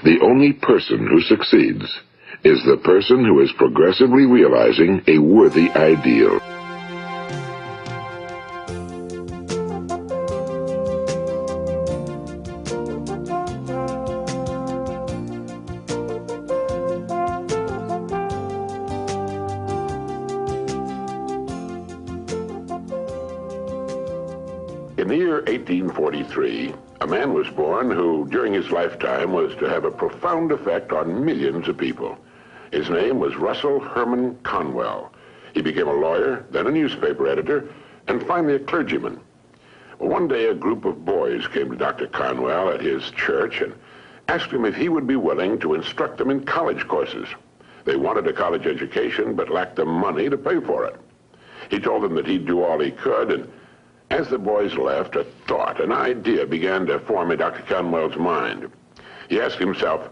The only person who succeeds is the person who is progressively realizing a worthy ideal. In the year 1843, a man was born who, during his lifetime, was to have a profound effect on millions of people. His name was Russell Herman Conwell. He became a lawyer, then a newspaper editor, and finally a clergyman. Well, one day, a group of boys came to Dr. Conwell at his church and asked him if he would be willing to instruct them in college courses. They wanted a college education, but lacked the money to pay for it. He told them that he'd do all he could, and as the boys left, a thought, an idea began to form in Dr. Conwell's mind. He asked himself,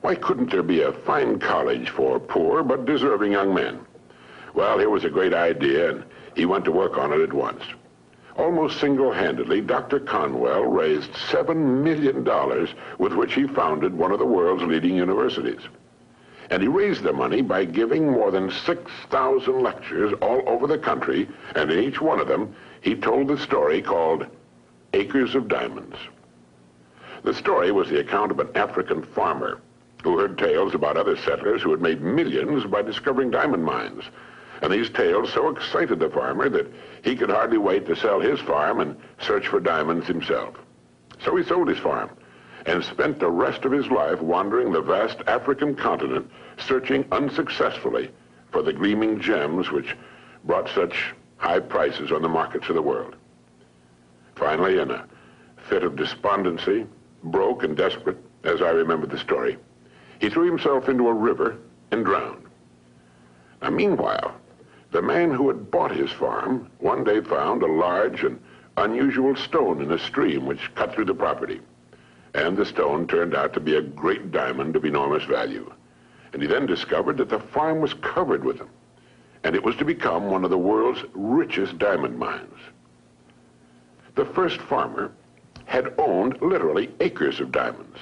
why couldn't there be a fine college for poor but deserving young men? Well, here was a great idea, and he went to work on it at once. Almost single-handedly, Dr. Conwell raised $7 million with which he founded one of the world's leading universities. And he raised the money by giving more than 6,000 lectures all over the country, and in each one of them, he told the story called Acres of Diamonds. The story was the account of an African farmer who heard tales about other settlers who had made millions by discovering diamond mines. And these tales so excited the farmer that he could hardly wait to sell his farm and search for diamonds himself. So he sold his farm and spent the rest of his life wandering the vast African continent, searching unsuccessfully for the gleaming gems which brought such high prices on the markets of the world. Finally, in a fit of despondency, broke and desperate, as I remember the story, he threw himself into a river and drowned. Now, meanwhile, the man who had bought his farm one day found a large and unusual stone in a stream which cut through the property. And the stone turned out to be a great diamond of enormous value. And he then discovered that the farm was covered with them, and it was to become one of the world's richest diamond mines. The first farmer had owned literally acres of diamonds,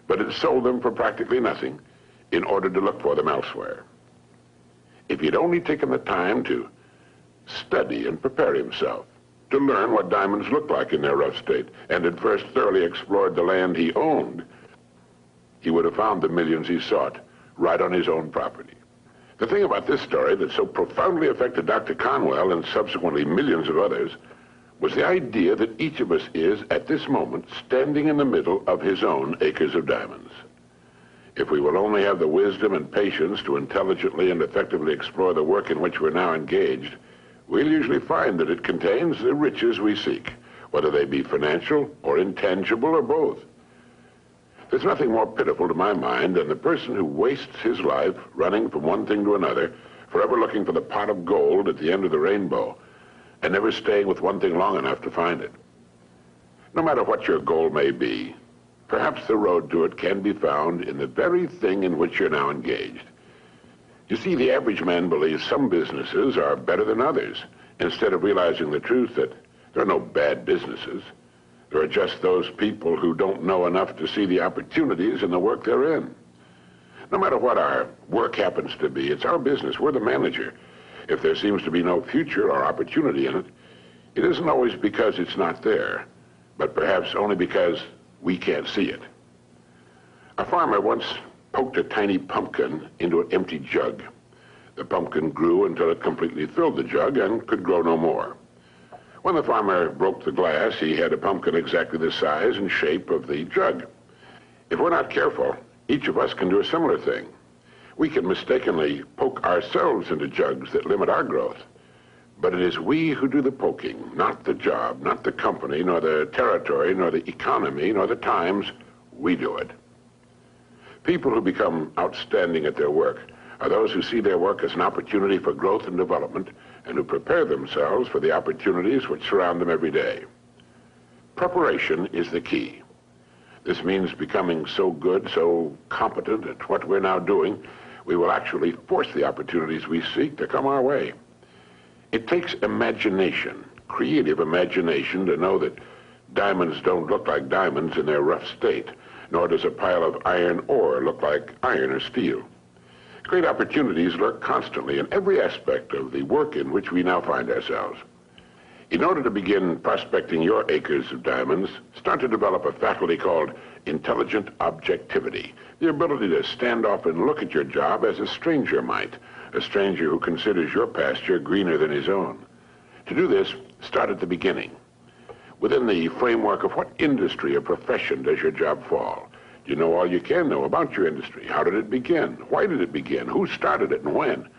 but had sold them for practically nothing in order to look for them elsewhere. If he'd only taken the time to study and prepare himself, to learn what diamonds looked like in their rough state, and had first thoroughly explored the land he owned, he would have found the millions he sought right on his own property. The thing about this story that so profoundly affected Dr. Conwell and subsequently millions of others was the idea that each of us is, at this moment, standing in the middle of his own acres of diamonds. If we will only have the wisdom and patience to intelligently and effectively explore the work in which we're now engaged, we'll usually find that it contains the riches we seek, whether they be financial or intangible or both. There's nothing more pitiful to my mind than the person who wastes his life running from one thing to another, forever looking for the pot of gold at the end of the rainbow, and never staying with one thing long enough to find it. No matter what your goal may be, perhaps the road to it can be found in the very thing in which you're now engaged. You see, the average man believes some businesses are better than others, instead of realizing the truth that there are no bad businesses. There are just those people who don't know enough to see the opportunities in the work they're in. No matter what our work happens to be, it's our business. We're the manager. If there seems to be no future or opportunity in it, it isn't always because it's not there, but perhaps only because we can't see it. A farmer once poked a tiny pumpkin into an empty jug. The pumpkin grew until it completely filled the jug and could grow no more. When the farmer broke the glass, he had a pumpkin exactly the size and shape of the jug. If we're not careful, each of us can do a similar thing. We can mistakenly poke ourselves into jugs that limit our growth. But it is we who do the poking, not the job, not the company, nor the territory, nor the economy, nor the times. We do it. People who become outstanding at their work are those who see their work as an opportunity for growth and development, and who prepare themselves for the opportunities which surround them every day. Preparation is the key. This means becoming so good, so competent at what we're now doing, we will actually force the opportunities we seek to come our way. It takes imagination, creative imagination, to know that diamonds don't look like diamonds in their rough state, nor does a pile of iron ore look like iron or steel. Great opportunities lurk constantly in every aspect of the work in which we now find ourselves. In order to begin prospecting your acres of diamonds, start to develop a faculty called intelligent objectivity, the ability to stand off and look at your job as a stranger might, a stranger who considers your pasture greener than his own. To do this, start at the beginning. Within the framework of what industry or profession does your job fall? Do you know all you can know about your industry? How did it begin? Why did it begin? Who started it and when?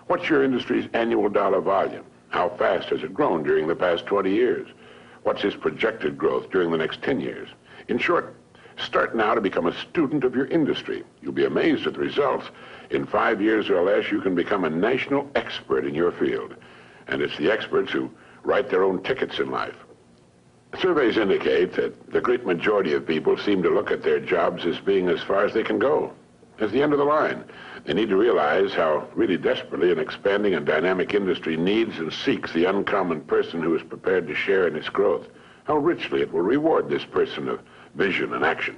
What's your industry's annual dollar volume? How fast has it grown during the past 20 years? What's its projected growth during the next 10 years? In short, start now to become a student of your industry. You'll be amazed at the results. In 5 years or less, you can become a national expert in your field. And it's the experts who write their own tickets in life. Surveys indicate that the great majority of people seem to look at their jobs as being as far as they can go, as the end of the line. They need to realize how really desperately an expanding and dynamic industry needs and seeks the uncommon person who is prepared to share in its growth, how richly it will reward this person of vision and action.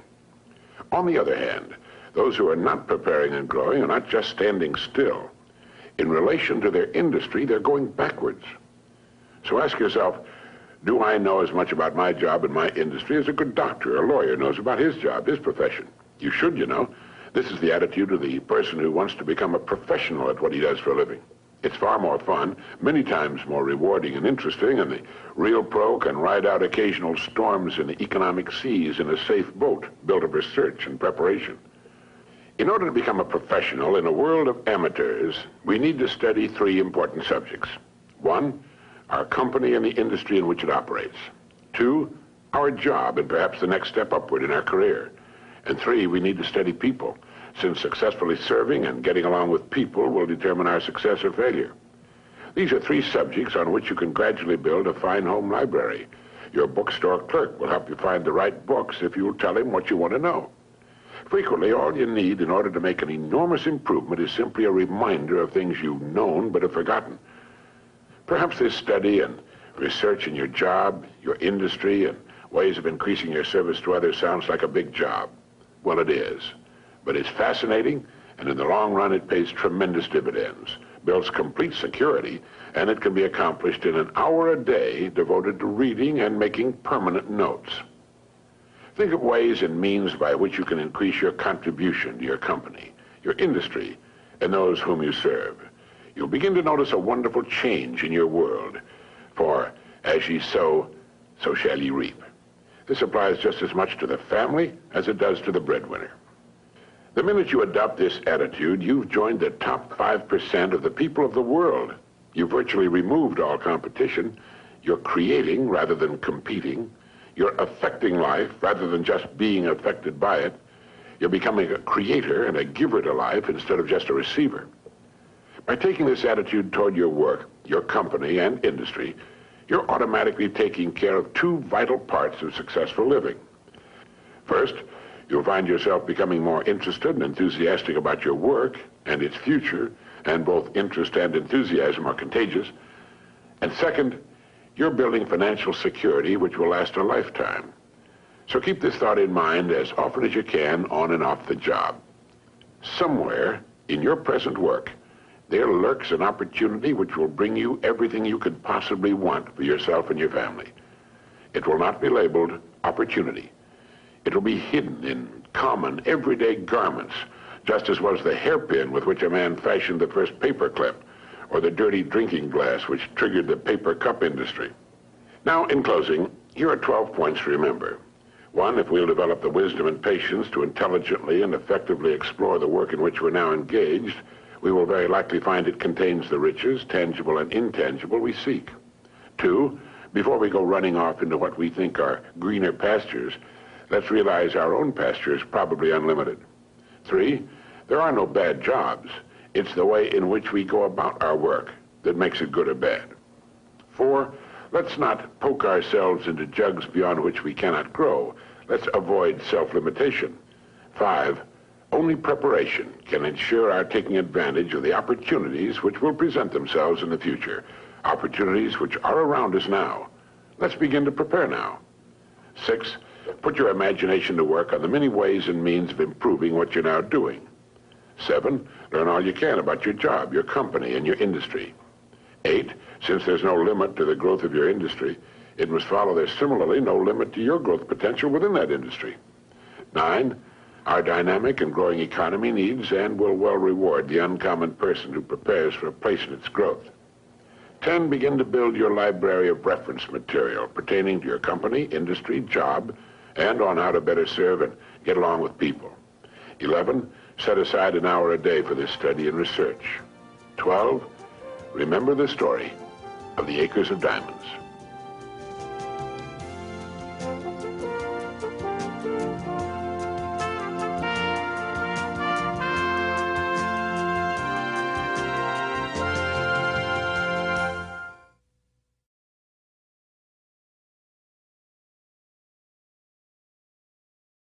On the other hand, those who are not preparing and growing are not just standing still. In relation to their industry, they're going backwards. So ask yourself, do I know as much about my job and my industry as a good doctor or lawyer knows about his job, his profession? You should, you know. This is the attitude of the person who wants to become a professional at what he does for a living. It's far more fun, many times more rewarding and interesting, and the real pro can ride out occasional storms in the economic seas in a safe boat built of research and preparation. In order to become a professional in a world of amateurs, we need to study 3 important subjects. 1, our company and the industry in which it operates. 2, our job and perhaps the next step upward in our career. And 3, we need to study people, since successfully serving and getting along with people will determine our success or failure. These are 3 subjects on which you can gradually build a fine home library. Your bookstore clerk will help you find the right books if you will tell him what you want to know. Frequently, all you need in order to make an enormous improvement is simply a reminder of things you've known but have forgotten. Perhaps this study and research in your job, your industry, and ways of increasing your service to others sounds like a big job. Well, it is. But it's fascinating, and in the long run, it pays tremendous dividends, builds complete security, and it can be accomplished in an hour a day devoted to reading and making permanent notes. Think of ways and means by which you can increase your contribution to your company, your industry, and those whom you serve. You'll begin to notice a wonderful change in your world. For as ye sow, so shall ye reap. This applies just as much to the family as it does to the breadwinner. The minute you adopt this attitude, you've joined the top 5% of the people of the world. You've virtually removed all competition. You're creating rather than competing. You're affecting life rather than just being affected by it. You're becoming a creator and a giver to life instead of just a receiver. By taking this attitude toward your work, your company, and industry, you're automatically taking care of 2 vital parts of successful living. First, you'll find yourself becoming more interested and enthusiastic about your work and its future, and both interest and enthusiasm are contagious. And second, you're building financial security which will last a lifetime. So keep this thought in mind as often as you can on and off the job. Somewhere in your present work, there lurks an opportunity which will bring you everything you could possibly want for yourself and your family. It will not be labeled opportunity. It will be hidden in common, everyday garments, just as was the hairpin with which a man fashioned the first paperclip, or the dirty drinking glass which triggered the paper cup industry. Now, in closing, here are 12 points to remember. 1, if we'll develop the wisdom and patience to intelligently and effectively explore the work in which we're now engaged, we will very likely find it contains the riches, tangible and intangible, we seek. 2, before we go running off into what we think are greener pastures, let's realize our own pasture is probably unlimited. 3, there are no bad jobs. It's the way in which we go about our work that makes it good or bad. 4, let's not poke ourselves into jugs beyond which we cannot grow. Let's avoid self-limitation. 5, only preparation can ensure our taking advantage of the opportunities which will present themselves in the future, opportunities which are around us now. Let's begin to prepare now. 6, Put your imagination to work on the many ways and means of improving what you're now doing. 7, learn all you can about your job, your company, and your industry. 8, since there's no limit to the growth of your industry, it must follow there's similarly no limit to your growth potential within that industry. 9, our dynamic and growing economy needs and will well reward the uncommon person who prepares for a place in its growth. 10, begin to build your library of reference material pertaining to your company, industry, job, and on how to better serve and get along with people. 11, set aside an hour a day for this study and research. 12, remember the story of the acres of diamonds.